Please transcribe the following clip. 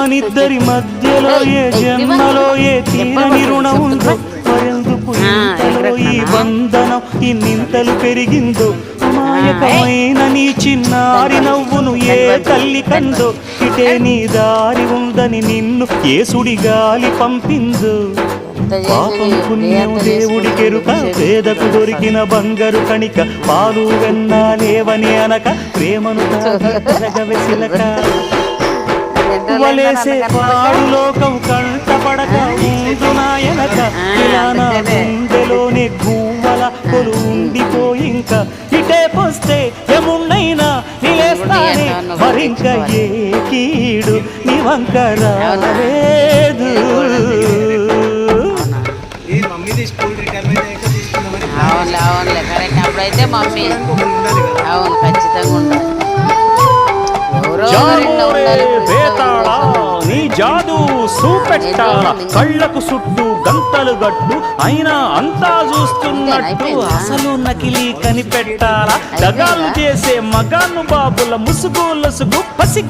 మనిద్దరి మధ్యలో ఏ జన్మలో ఏ తీరని రుణం ఉందో, మరెందుకు ఇంతలో ఈ బంధనం ఇన్నింతలు పెరిగిందో, అమాయకమైన నీ చిన్నారి నవ్వును ఏ తల్లి కందో, ఇటే నీ దారి ఉందని నిన్ను ఏసుడి గాలి పంపిందో. పాపం పుణ్యం దేవుడికెరుక, పేదకు దొరికిన బంగారు కణిక, పాలు వెన్న లేవని అనక ప్రేమను వెసిలక, వలేసే పాడు లోకం కంటపడక నాయనక, ఇలా నా గుండెలోనే గువ్వల కొలు ఉండిపోయింక, ఇటే పోస్తే ఎమున్నైనా నిలేస్తానే, మరింక ఏ కీడు నీ వంక రాలేదు. అవునులే కరెక్ట్. అప్పుడైతే మమ్మీ అవును ఖచ్చితంగా ఉండాలి. నీ జాదు సూపెట్టాల, కళ్ళకు చుట్టూ గంతలు గట్టు అయినా అంతా చూస్తున్నట్టు, అసలు నకిలీ కనిపెట్టాలా, దగాలు చేసే మగాను బాబుల ముసుగు లసుగు పసి